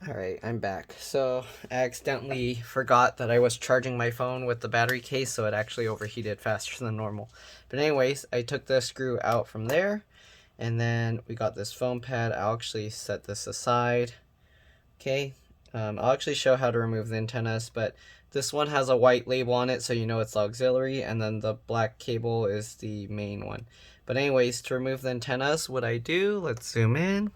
Alright, I'm back. So, I accidentally forgot that I was charging my phone with the battery case, so it actually overheated faster than normal. But anyways, I took the screw out from there, and then we got this foam pad. I'll actually set this aside. Okay, I'll actually show how to remove the antennas, but this one has a white label on it, so you know it's the auxiliary, and then the black cable is the main one. But anyways, to remove the antennas, what I do, let's zoom in.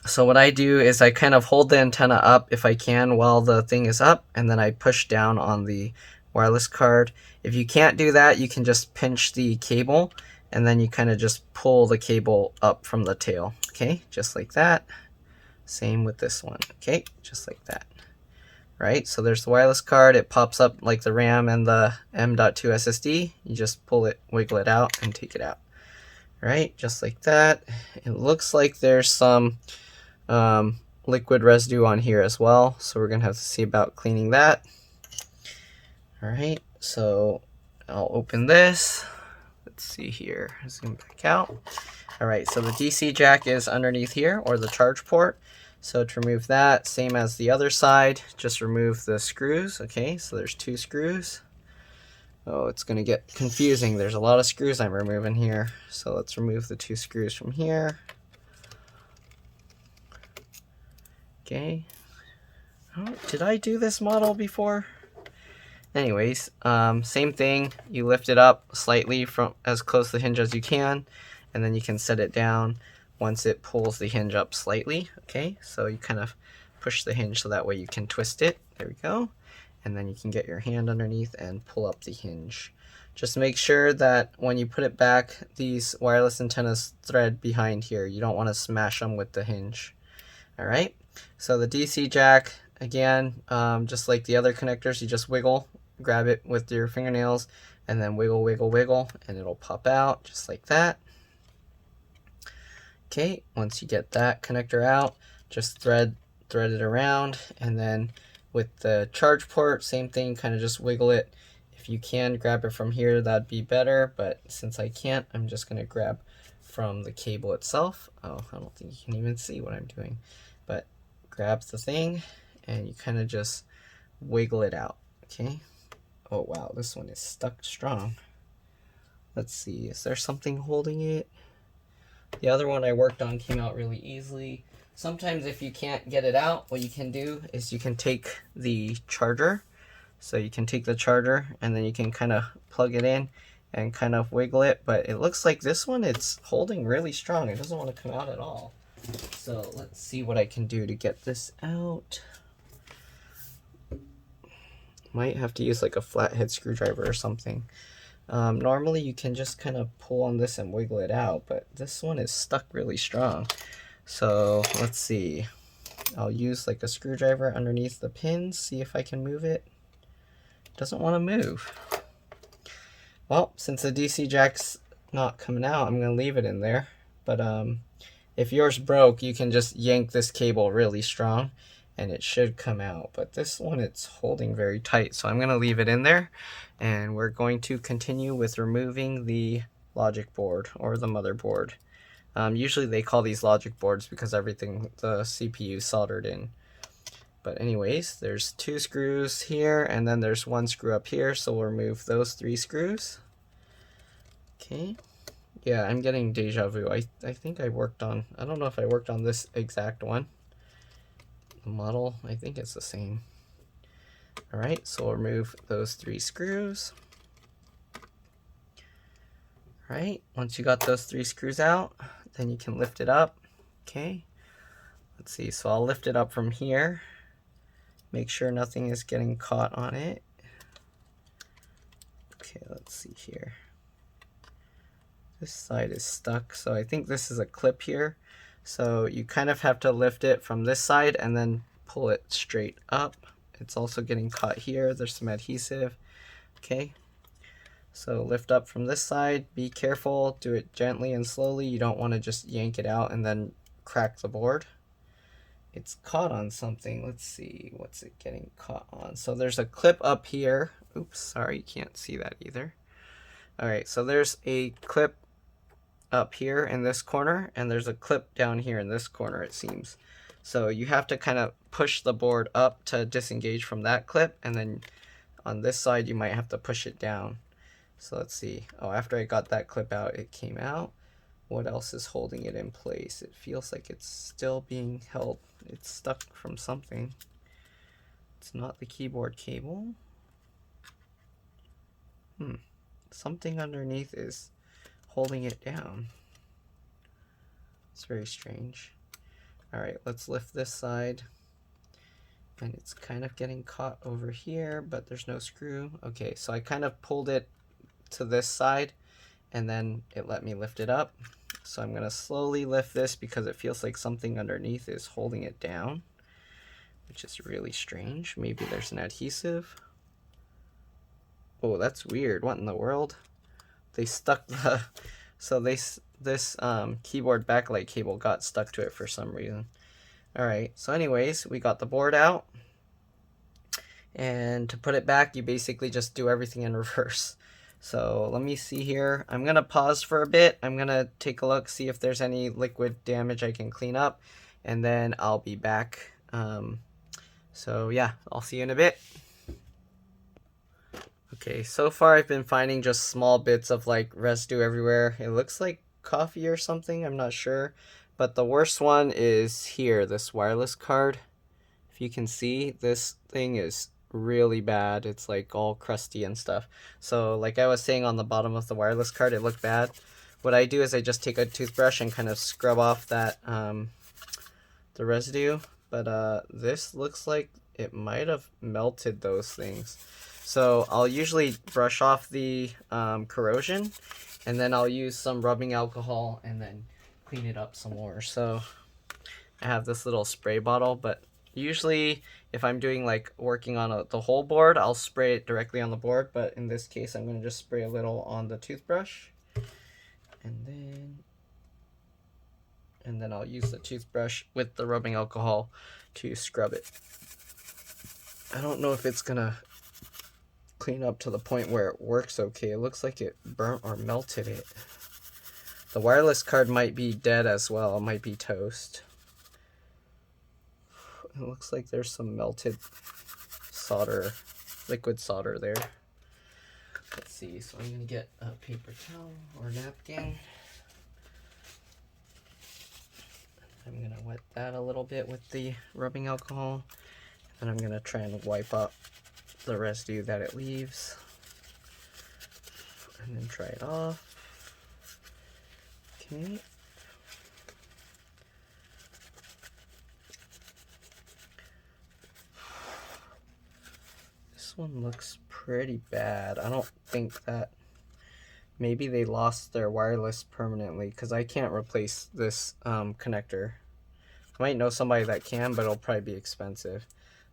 So what I do is I kind of hold the antenna up if I can while the thing is up, and then I push down on the wireless card. If you can't do that, you can just pinch the cable, and then you kind of just pull the cable up from the tail. Okay, just like that. Same with this one. Okay, just like that. Right, so there's the wireless card. It pops up like the RAM and the M.2 SSD. You just pull it, wiggle it out, and take it out. Right, just like that. It looks like there's some liquid residue on here as well, so we're gonna have to see about cleaning that. All right, so I'll open this. Let's see here, zoom back out. All right, so the DC jack is underneath here, or the charge port. So to remove that, same as the other side, just remove the screws. Okay, so there's two screws. Oh, it's gonna get confusing. There's a lot of screws I'm removing here. So let's remove the two screws from here. Okay. Oh, did I do this model before? Anyways, same thing. You lift it up slightly from as close to the hinge as you can, and then you can set it down once it pulls the hinge up slightly. Okay, so you kind of push the hinge so that way you can twist it. There we go. And then you can get your hand underneath and pull up the hinge. Just make sure that when you put it back, these wireless antennas thread behind here. You don't want to smash them with the hinge. All right, so the DC jack, again, just like the other connectors, you just wiggle, grab it with your fingernails, and then wiggle, wiggle, wiggle, and it'll pop out just like that. Okay, once you get that connector out, just thread it around, and then with the charge port, same thing, kind of just wiggle it. If you can grab it from here, that'd be better, but since I can't, I'm just gonna grab from the cable itself. Oh, I don't think you can even see what I'm doing, but grab the thing and you kind of just wiggle it out. Okay. Oh wow, this one is stuck strong. Let's see, is there something holding it? The other one I worked on came out really easily. Sometimes if you can't get it out, what you can do is you can take the charger. So you can take the charger and then you can kind of plug it in and kind of wiggle it. But it looks like this one, it's holding really strong. It doesn't want to come out at all. So let's see what I can do to get this out. Might have to use like a flathead screwdriver or something. Normally you can just kind of pull on this and wiggle it out, but this one is stuck really strong. So let's see. I'll use like a screwdriver underneath the pins, see if I can move it. It doesn't want to move. Well, since the DC jack's not coming out, I'm going to leave it in there. But if yours broke, you can just yank this cable really strong and it should come out. But this one, it's holding very tight, so I'm going to leave it in there. And we're going to continue with removing the logic board or the motherboard. Usually they call these logic boards because everything, the CPU is soldered in. But anyways, there's two screws here, and then there's one screw up here, so we'll remove those three screws. Okay. Yeah, I'm getting deja vu. I think I worked on, I don't know if I worked on this exact one. The model, I think it's the same. All right, so we'll remove those three screws. All right, once you got those three screws out, then you can lift it up. Okay, let's see, so I'll lift it up from here. Make sure nothing is getting caught on it. Okay, let's see here. This side is stuck, so I think this is a clip here. So you kind of have to lift it from this side and then pull it straight up. It's also getting caught here. There's some adhesive. Okay, so lift up from this side. Be careful, do it gently and slowly. You don't want to just yank it out and then crack the board. It's caught on something. Let's see, what's it getting caught on? So there's a clip up here. Oops, sorry, you can't see that either. All right, so there's a clip up here in this corner, and there's a clip down here in this corner, it seems. So you have to kind of push the board up to disengage from that clip, and then on this side you might have to push it down. So let's see. Oh, after I got that clip out, it came out. What else is holding it in place? It feels like it's still being held. It's stuck from something. It's not the keyboard cable. Something underneath is holding it down. It's very strange. Alright, let's lift this side. And it's kind of getting caught over here, but there's no screw. Okay, so I kind of pulled it to this side, and then it let me lift it up. So I'm going to slowly lift this because it feels like something underneath is holding it down, which is really strange. Maybe there's an adhesive. Oh, that's weird. What in the world? They stuck the... So this keyboard backlight cable got stuck to it for some reason. Alright, so anyways, we got the board out. And to put it back, you basically just do everything in reverse. So let me see here. I'm going to pause for a bit. I'm going to take a look, see if there's any liquid damage I can clean up. And then I'll be back. So yeah, I'll see you in a bit. Okay, so far I've been finding just small bits of like residue everywhere. It looks like coffee or something, I'm not sure. But the worst one is here, this wireless card. If you can see, this thing is really bad. It's like all crusty and stuff. So like I was saying, on the bottom of the wireless card, it looked bad. What I do is I just take a toothbrush and kind of scrub off that the residue. But this looks like it might have melted those things. So I'll usually brush off the corrosion, and then I'll use some rubbing alcohol and then clean it up some more. So I have this little spray bottle, but usually if I'm doing like working on the whole board, I'll spray it directly on the board, but in this case I'm going to just spray a little on the toothbrush, and then I'll use the toothbrush with the rubbing alcohol to scrub it. I don't know if it's gonna clean up to the point where it works okay. It looks like it burnt or melted it. The wireless card might be dead as well. It might be toast. It looks like there's some melted solder, liquid solder there. Let's see, so I'm gonna get a paper towel or napkin. I'm gonna wet that a little bit with the rubbing alcohol, and I'm gonna try and wipe up the residue that it leaves, and then dry it off. Okay. This one looks pretty bad. I don't think that... Maybe they lost their wireless permanently, because I can't replace this connector. I might know somebody that can, but it'll probably be expensive.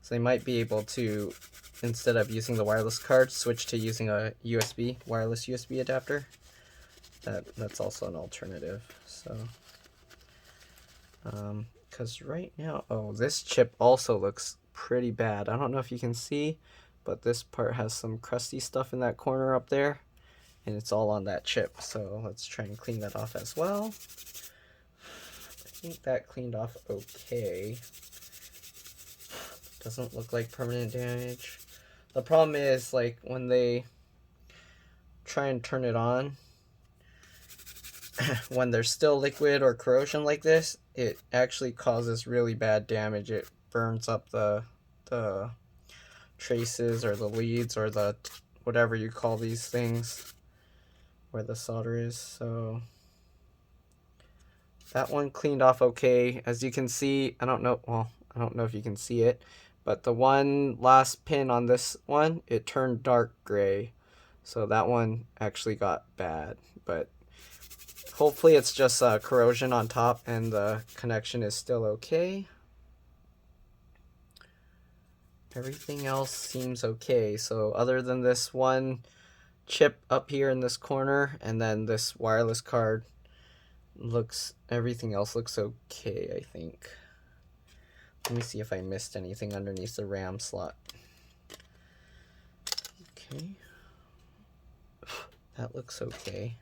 So they might be able to, instead of using the wireless card, switch to using a USB, wireless USB adapter. That's also an alternative. So, because right now, oh, this chip also looks pretty bad. I don't know if you can see, but this part has some crusty stuff in that corner up there, and it's all on that chip. So let's try and clean that off as well. I think that cleaned off okay. Doesn't look like permanent damage. The problem is, like, when they try and turn it on, when there's still liquid or corrosion like this, it actually causes really bad damage. It burns up the traces or the leads or the whatever you call these things where the solder is. So that one cleaned off okay. As you can see, I don't know if you can see it, but the one last pin on this one, it turned dark gray. So that one actually got bad, but hopefully it's just corrosion on top and the connection is still okay. Everything else seems okay. So other than this one chip up here in this corner and then this wireless card, everything else looks okay, I think. Let me see if I missed anything underneath the RAM slot. Okay. That looks okay.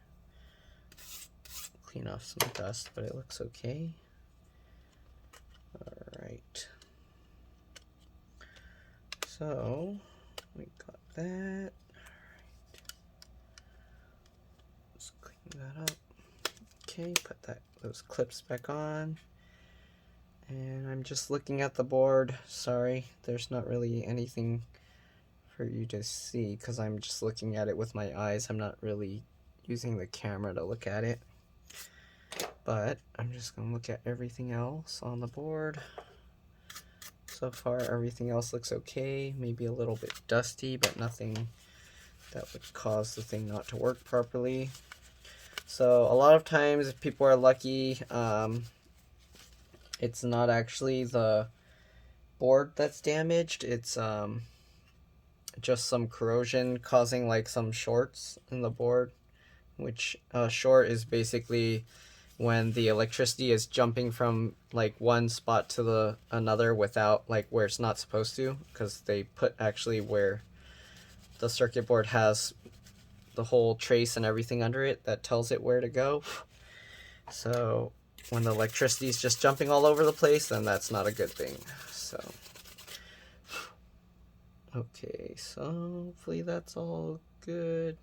clean off some dust, but it looks okay. Alright. So, we got that. Let's clean that up. Okay, put those clips back on. And I'm just looking at the board. Sorry, there's not really anything for you to see because I'm just looking at it with my eyes. I'm not really using the camera to look at it. But I'm just going to look at everything else on the board. So far, everything else looks okay. Maybe a little bit dusty, but nothing that would cause the thing not to work properly. So a lot of times, if people are lucky, it's not actually the board that's damaged. It's just some corrosion causing like some shorts in the board, which short is basically when the electricity is jumping from like one spot to another without like where it's not supposed to, because they put actually where the circuit board has the whole trace and everything under it that tells it where to go. So when the electricity is just jumping all over the place, then that's not a good thing. So okay, so hopefully that's all good.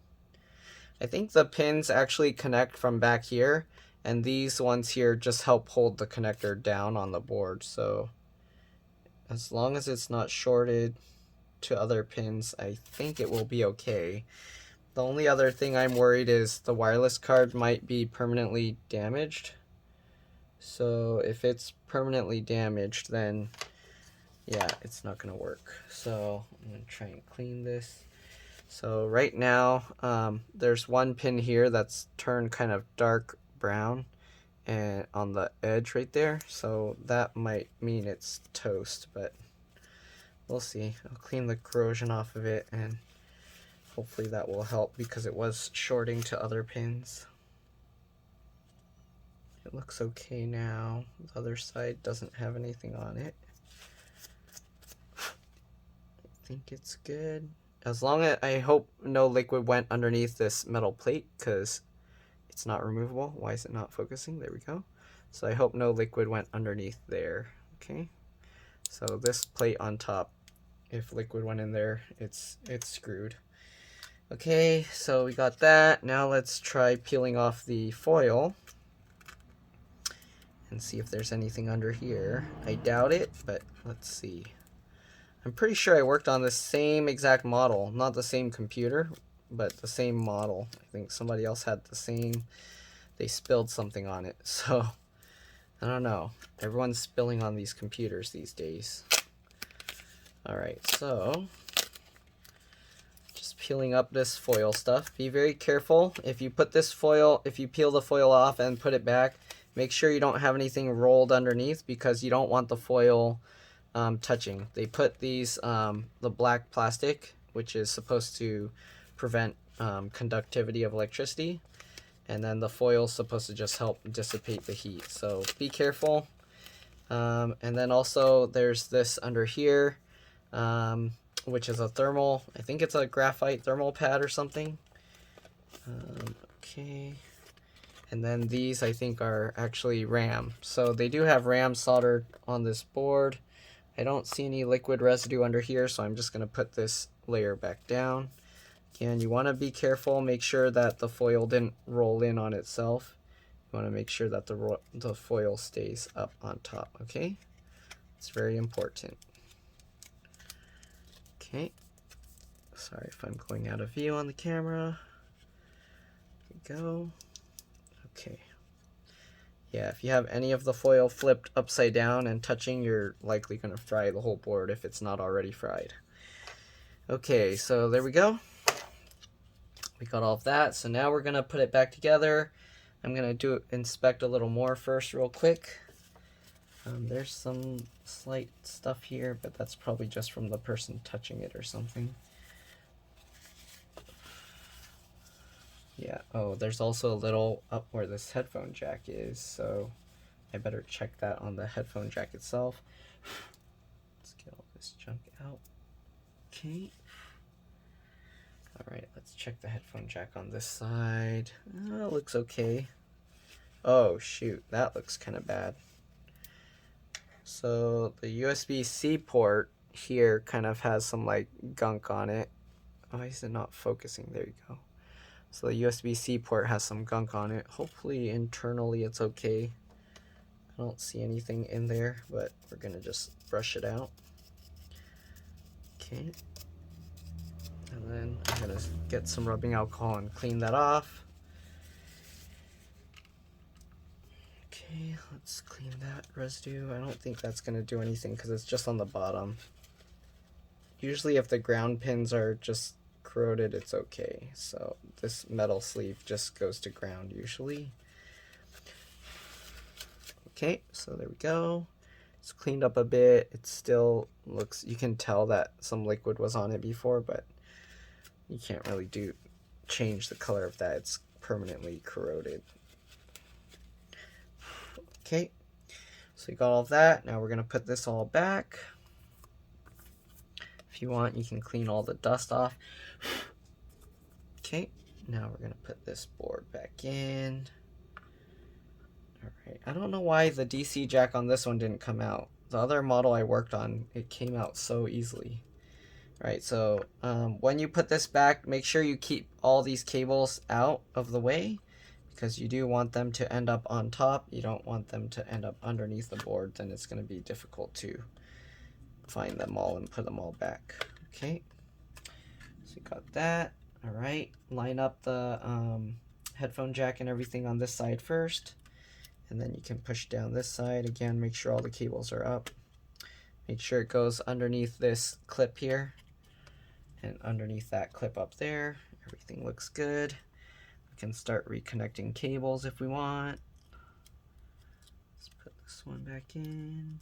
I think the pins actually connect from back here, and these ones here just help hold the connector down on the board. So as long as it's not shorted to other pins, I think it will be okay. The only other thing I'm worried is the wireless card might be permanently damaged. So if it's permanently damaged, then yeah, it's not gonna work. So I'm gonna try and clean this. So right now, there's one pin here that's turned kind of dark brown and on the edge right there. So that might mean it's toast, but we'll see. I'll clean the corrosion off of it and hopefully that will help because it was shorting to other pins. It looks okay now. The other side doesn't have anything on it. I think it's good. As long as I hope no liquid went underneath this metal plate because it's not removable. Why is it not focusing? There we go. So I hope no liquid went underneath there. Okay. So this plate on top, if liquid went in there, it's screwed. Okay, so we got that. Now let's try peeling off the foil and see if there's anything under here. I doubt it, but let's see. I'm pretty sure I worked on the same exact model, not the same computer, but the same model. I think somebody else had the same, they spilled something on it. So, I don't know. Everyone's spilling on these computers these days. Alright, so, just peeling up this foil stuff. Be very careful. If you put this foil, if you peel the foil off and put it back, make sure you don't have anything rolled underneath because you don't want the foil touching. They put these, the black plastic, which is supposed to prevent conductivity of electricity, and then the foil is supposed to just help dissipate the heat. So be careful. And then also there's this under here, which is a thermal, I think it's a graphite thermal pad or something. Okay. And then these I think are actually RAM. So they do have RAM soldered on this board. I don't see any liquid residue under here, so I'm just going to put this layer back down. Again, you want to be careful, make sure that the foil didn't roll in on itself. You want to make sure that the foil stays up on top, okay? It's very important. Okay. Sorry if I'm going out of view on the camera. There we go. Okay. Yeah, if you have any of the foil flipped upside down and touching, you're likely going to fry the whole board if it's not already fried. Okay, so there we go. We got all of that. So now we're going to put it back together. I'm going to inspect a little more first real quick. There's some slight stuff here, but that's probably just from the person touching it or something. Yeah, oh, there's also a little up where this headphone jack is, so I better check that on the headphone jack itself. Let's get all this junk out. Okay. Alright, let's check the headphone jack on this side. It looks okay. Oh shoot, that looks kind of bad. So the USB-C port here kind of has some like gunk on it. Why is it not focusing? There you go. So the USB-C port has some gunk on it. Hopefully internally it's okay. I don't see anything in there, but we're gonna just brush it out. Okay. And then I'm gonna get some rubbing alcohol and clean that off. Okay, let's clean that residue. I don't think that's gonna do anything because it's just on the bottom. Usually if the ground pins are just corroded, it's okay. So this metal sleeve just goes to ground usually. Okay, so there we go. It's cleaned up a bit. It still looks, you can tell that some liquid was on it before, but you can't really change the color of that. It's permanently corroded. Okay, so we got all of that. Now we're gonna put this all back. If you want, you can clean all the dust off. Okay, now we're gonna put this board back in. Alright, I don't know why the DC jack on this one didn't come out. The other model I worked on, it came out so easily. Alright, so when you put this back, make sure you keep all these cables out of the way, because you do want them to end up on top. You don't want them to end up underneath the board, then it's going to be difficult to find them all and put them all back. Okay, so you got that. Alright, line up the headphone jack and everything on this side first, and then you can push down this side. Again, make sure all the cables are up. Make sure it goes underneath this clip here and underneath that clip up there. Everything looks good. We can start reconnecting cables if we want. Let's put this one back in.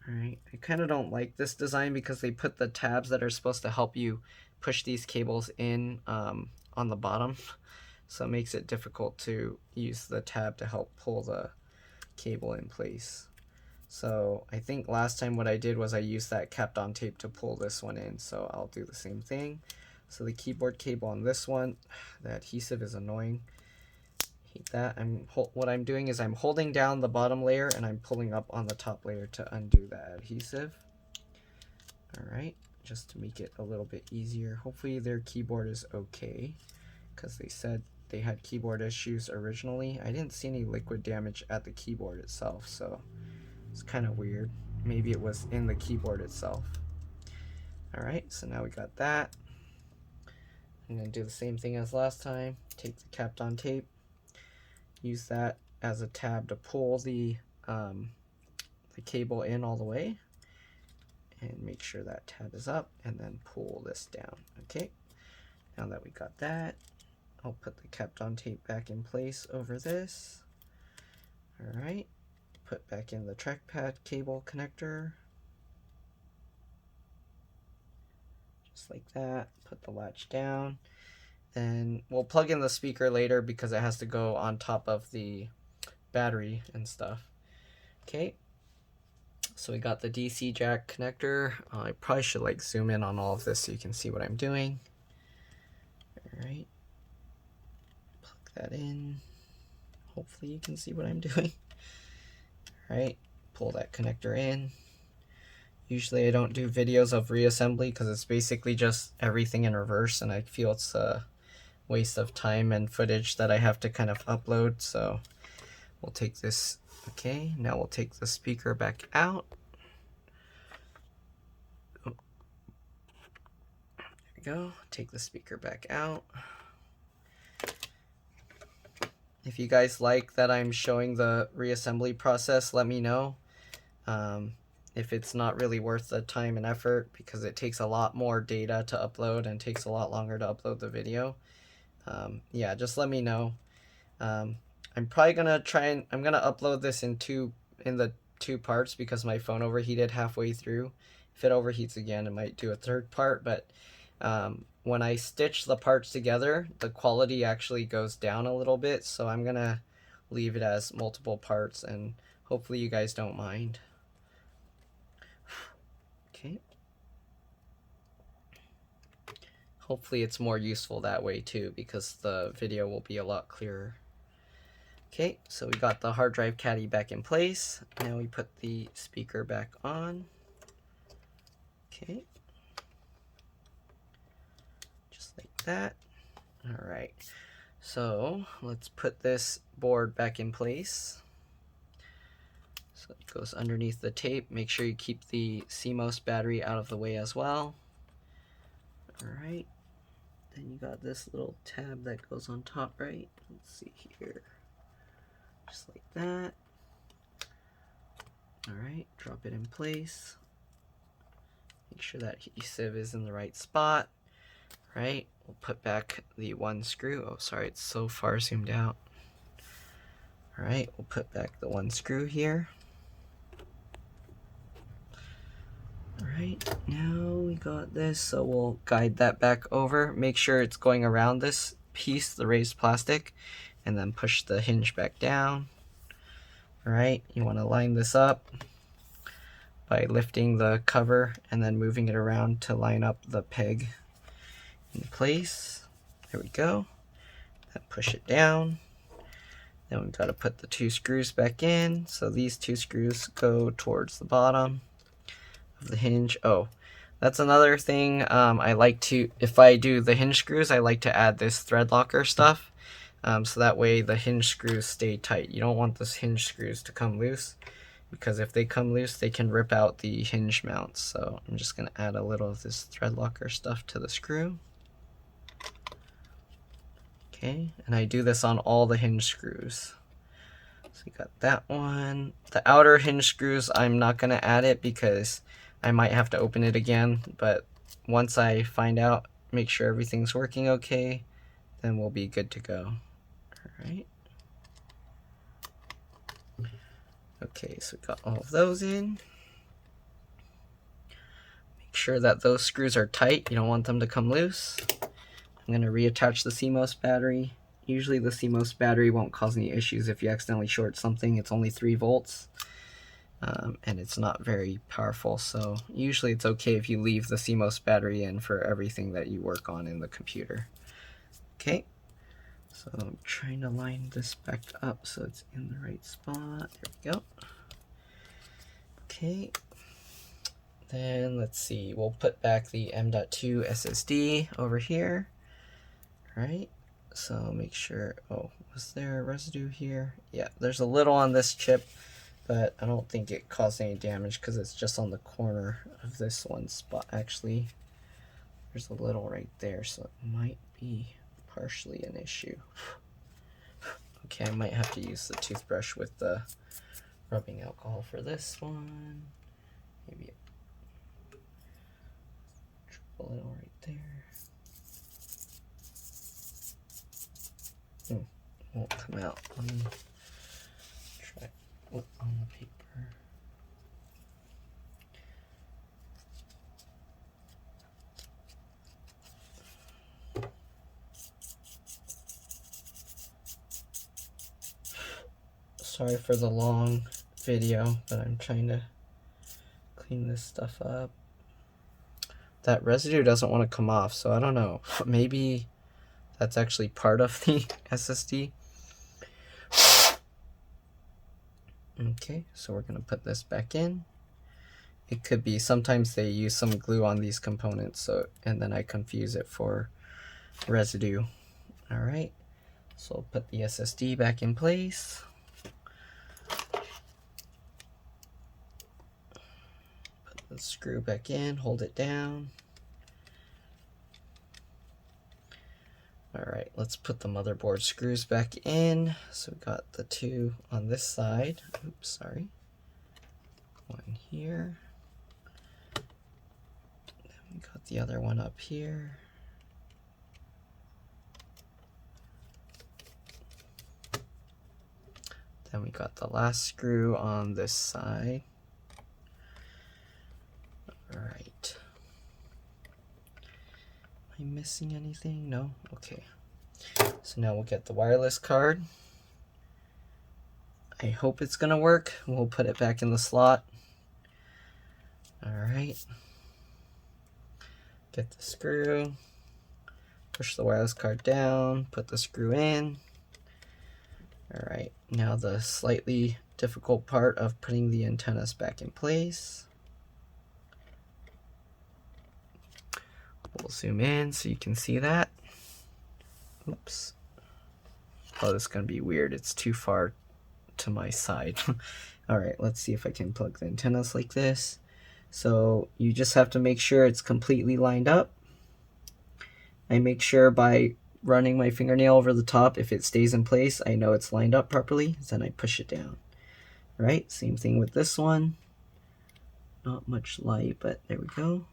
Alright, I kind of don't like this design because they put the tabs that are supposed to help you push these cables in on the bottom. So it makes it difficult to use the tab to help pull the cable in place. So I think last time what I did was I used that Kapton tape to pull this one in, so I'll do the same thing. So the keyboard cable on this one, the adhesive is annoying. I hate that. What I'm doing is I'm holding down the bottom layer and I'm pulling up on the top layer to undo that adhesive. Alright, just to make it a little bit easier. Hopefully their keyboard is okay, because they said they had keyboard issues originally. I didn't see any liquid damage at the keyboard itself, so it's kind of weird. Maybe it was in the keyboard itself. Alright, so now we got that. I'm going to do the same thing as last time. Take the Kapton tape, use that as a tab to pull the cable in all the way, and make sure that tab is up, and then pull this down. Okay, now that we got that, I'll put the Kapton tape back in place over this. Alright, put back in the trackpad cable connector. Just like that. Put the latch down. Then we'll plug in the speaker later because it has to go on top of the battery and stuff. Okay, so we got the DC jack connector. I probably should like zoom in on all of this so you can see what I'm doing. Alright, plug that in. Hopefully you can see what I'm doing. Alright, pull that connector in. Usually I don't do videos of reassembly because it's basically just everything in reverse, and I feel it's a waste of time and footage that I have to kind of upload. So we'll take this. Okay, now we'll take the speaker back out. Oh. There we go. Take the speaker back out. If you guys like that I'm showing the reassembly process, let me know. If it's not really worth the time and effort because it takes a lot more data to upload and takes a lot longer to upload the video, yeah, just let me know. I'm probably gonna I'm gonna upload this in the two parts because my phone overheated halfway through. If it overheats again, it might do a third part, but when I stitch the parts together, the quality actually goes down a little bit, so I'm gonna leave it as multiple parts, and hopefully you guys don't mind. Okay. Hopefully it's more useful that way too, because the video will be a lot clearer. Okay, so we got the hard drive caddy back in place. Now we put the speaker back on. Okay. Just like that. All right. So let's put this board back in place. So it goes underneath the tape. Make sure you keep the CMOS battery out of the way as well. All right. Then you got this little tab that goes on top, right? Let's see here. Just like that. All right, drop it in place. Make sure that adhesive is in the right spot. All right, we'll put back the one screw. Oh, sorry, it's so far zoomed out. All right, we'll put back the one screw here. All right, now we got this, so we'll guide that back over. Make sure it's going around this piece, the raised plastic, and then push the hinge back down. All right, you want to line this up by lifting the cover and then moving it around to line up the peg in place. There we go. Then push it down. Then we've got to put the two screws back in. So these two screws go towards the bottom of the hinge. Oh, that's another thing. I like to, if I do the hinge screws, I like to add this thread locker stuff. So that way the hinge screws stay tight. You don't want those hinge screws to come loose, because if they come loose, they can rip out the hinge mounts. So I'm just going to add a little of this thread locker stuff to the screw. Okay, and I do this on all the hinge screws. So we got that one. The outer hinge screws, I'm not going to add it because I might have to open it again. But once I find out, make sure everything's working okay, then we'll be good to go. All right. Okay, so we got all of those in. Make sure that those screws are tight. You don't want them to come loose. I'm going to reattach the CMOS battery. Usually the CMOS battery won't cause any issues if you accidentally short something. It's only 3 volts, and it's not very powerful. So usually it's okay if you leave the CMOS battery in for everything that you work on in the computer. Okay, so I'm trying to line this back up so it's in the right spot. There we go. Okay, then let's see, we'll put back the M.2 SSD over here. All right, so make sure, oh, was there a residue here? Yeah, there's a little on this chip, but I don't think it caused any damage because it's just on the corner of this one spot. Actually, there's a little right there, so it might be partially an issue. Okay, I might have to use the toothbrush with the rubbing alcohol for this one. Maybe a little right there. Won't come out. Let me try it on the paper. Sorry for the long video, but I'm trying to clean this stuff up. That residue doesn't want to come off, so I don't know. Maybe that's actually part of the SSD. Okay, so we're going to put this back in. It could be, sometimes they use some glue on these components, so, and then I confuse it for residue. All right, so I'll put the SSD back in place. Put the screw back in, hold it down. All right, let's put the motherboard screws back in. So we got the two on this side. Oops, sorry. One here. Then we got the other one up here. Then we got the last screw on this side. All right. Am I missing anything? No? Okay. So now we'll get the wireless card. I hope it's gonna work. We'll put it back in the slot. All right. Get the screw. Push the wireless card down. Put the screw in. Alright, now the slightly difficult part of putting the antennas back in place. We'll zoom in so you can see that. Oops. Oh, this is going to be weird. It's too far to my side. Alright, let's see if I can plug the antennas like this. So you just have to make sure it's completely lined up. I make sure by running my fingernail over the top, if it stays in place, I know it's lined up properly. Then I push it down. Right, same thing with this one. Not much light, but there we go.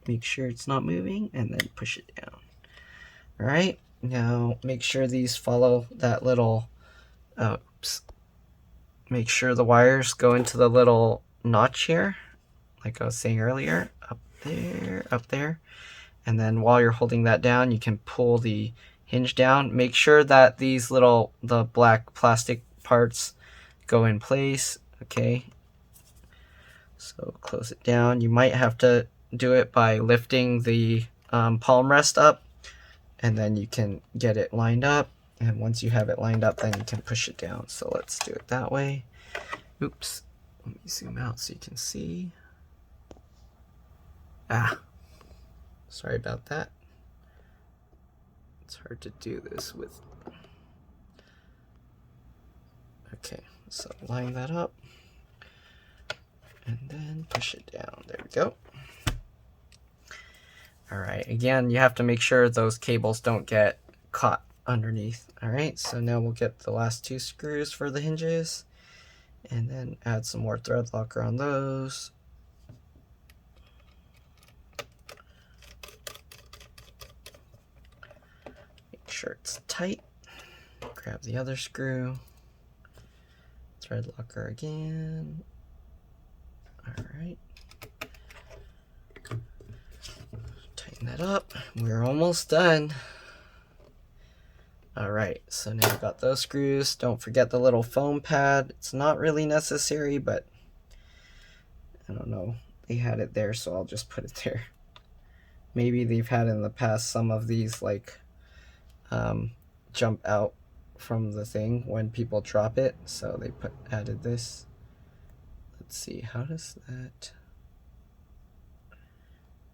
Make sure it's not moving and then push it down. Alright, now make sure these follow that little, oops. Make sure the wires go into the little notch here, like I was saying earlier, up there. And then while you're holding that down, you can pull the hinge down. Make sure that these the black plastic parts go in place, okay? So close it down. You might have to do it by lifting the palm rest up, and then you can get it lined up. And once you have it lined up, then you can push it down. So let's do it that way. Oops. Let me zoom out so you can see. Sorry about that. It's hard to do this with. Okay, so line that up. And then push it down. There we go. Alright, again, you have to make sure those cables don't get caught underneath. Alright, so now we'll get the last 2 screws for the hinges. And then add some more thread locker on those. Make sure it's tight. Grab the other screw. Thread locker again. Alright. Tighten that up. We're almost done. Alright, so now we've got those screws. Don't forget the little foam pad. It's not really necessary, but I don't know. They had it there, so I'll just put it there. Maybe they've had in the past some of these like jump out from the thing when people drop it, so they added this. Let's see, how does that?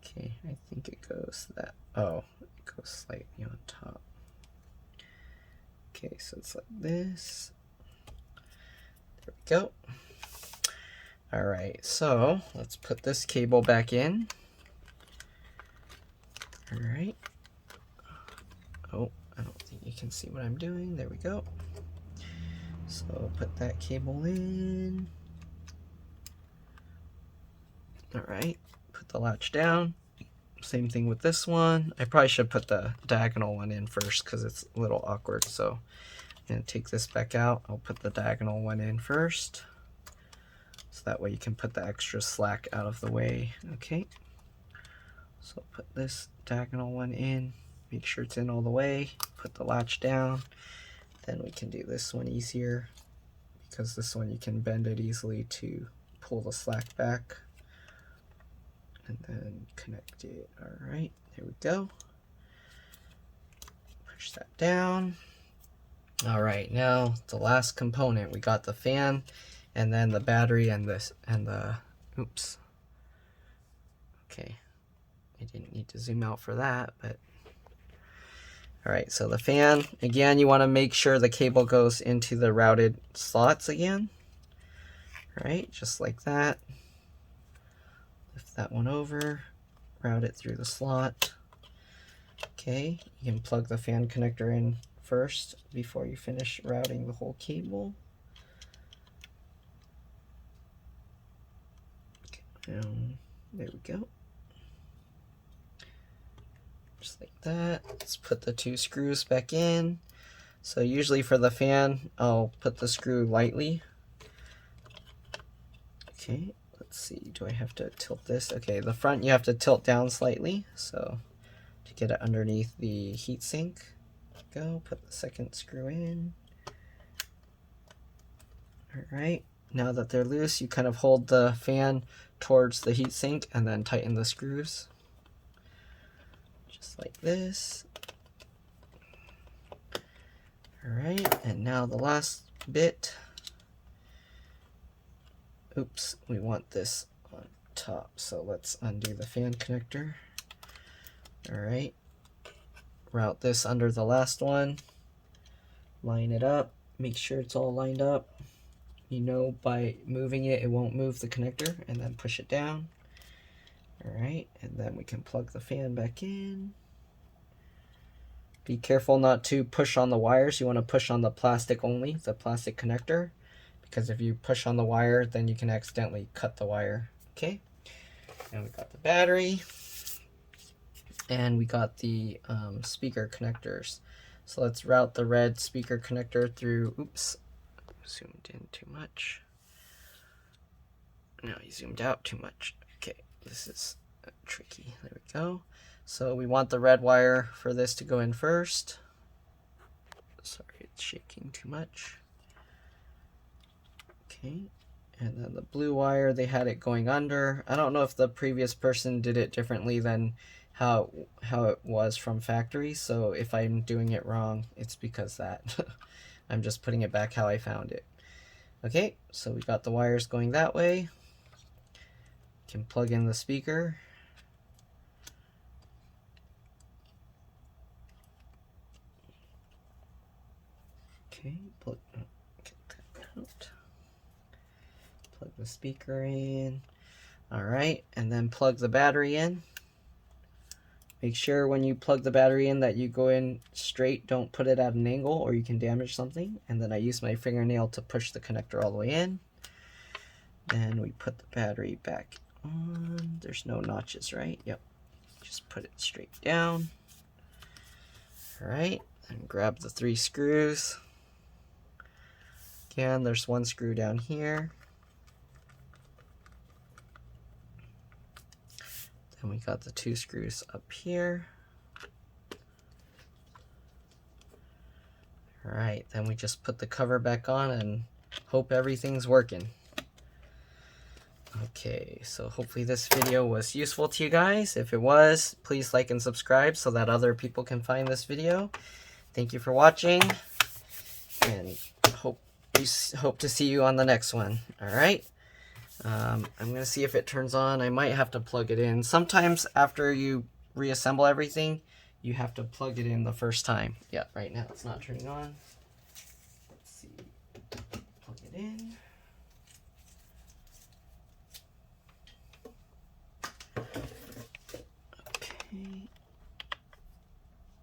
Okay, I think it goes that. Oh, it goes slightly on top. Okay, so it's like this. There we go. Alright, so let's put this cable back in. Alright. Oh, I don't think you can see what I'm doing. There we go. So put that cable in. Alright, put the latch down. Same thing with this one. I probably should put the diagonal one in first because it's a little awkward. So I'm going to take this back out. I'll put the diagonal one in first. So that way you can put the extra slack out of the way. Okay. So put this diagonal one in. Make sure it's in all the way. Put the latch down. Then we can do this one easier because this one you can bend it easily to pull the slack back. And then connect it. Alright, there we go. Push that down. Alright, now the last component. We got the fan and then the battery and this and the oops. Okay. I didn't need to zoom out for that, but alright, so the fan, again, you want to make sure the cable goes into the routed slots again. Right, just like that. Lift that one over, route it through the slot. Okay, you can plug the fan connector in first before you finish routing the whole cable. Okay, there we go. Just like that. Let's put the 2 screws back in. So usually for the fan, I'll put the screw lightly. Okay. Let's see, do I have to tilt this? Okay, the front you have to tilt down slightly, so to get it underneath the heatsink. Go, put the second screw in. Alright, now that they're loose, you kind of hold the fan towards the heatsink and then tighten the screws. Just like this. Alright, and now the last bit. Oops, we want this on top, so let's undo the fan connector. Alright, route this under the last one, line it up, make sure it's all lined up. You know, by moving it, it won't move the connector, and then push it down. Alright, and then we can plug the fan back in. Be careful not to push on the wires. You want to push on the plastic only, the plastic connector, because if you push on the wire, then you can accidentally cut the wire. Okay, and we got the battery, and we got the speaker connectors. So let's route the red speaker connector through, oops, zoomed in too much. No, you zoomed out too much. Okay, this is tricky. There we go. So we want the red wire for this to go in first. Sorry, it's shaking too much. Okay, and then the blue wire, they had it going under. I don't know if the previous person did it differently than how it was from factory, so if I'm doing it wrong, it's because that. I'm just putting it back how I found it. Okay, so we got the wires going that way. Can plug in the speaker. Okay, get that out. Plug the speaker in. Alright, and then plug the battery in. Make sure when you plug the battery in that you go in straight, don't put it at an angle or you can damage something. And then I use my fingernail to push the connector all the way in. Then we put the battery back on. There's no notches, right? Yep. Just put it straight down. Alright, and grab the 3 screws. Again, there's 1 screw down here. Then we got the 2 screws up here. Alright, then we just put the cover back on and hope everything's working. Okay, so hopefully this video was useful to you guys. If it was, please like and subscribe so that other people can find this video. Thank you for watching, and hope to see you on the next one. Alright, I'm gonna see if it turns on. I might have to plug it in. Sometimes after you reassemble everything, you have to plug it in the first time. Yeah, right now it's not turning on. Let's see, plug it in. Okay,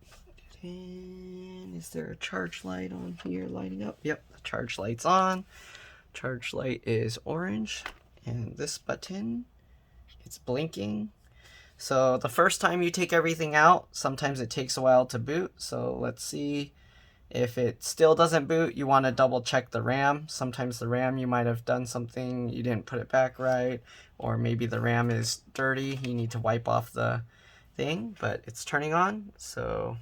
plug it in. Is there a charge light on here lighting up? Yep, the charge light's on. Charge light is orange, and this button, it's blinking. So the first time you take everything out, sometimes it takes a while to boot. So let's see if it still doesn't boot. You want to double check the RAM. Sometimes the RAM, you might have done something, you didn't put it back right, or maybe the RAM is dirty. You need to wipe off the thing, but it's turning on. So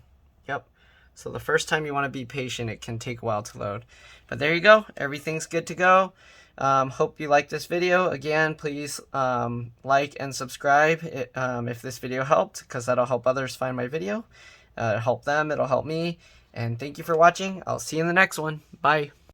yep. So the first time you want to be patient, it can take a while to load. But there you go, everything's good to go. Hope you liked this video. Again, please like and subscribe if this video helped, because that'll help others find my video. It'll help them, it'll help me. And thank you for watching. I'll see you in the next one. Bye.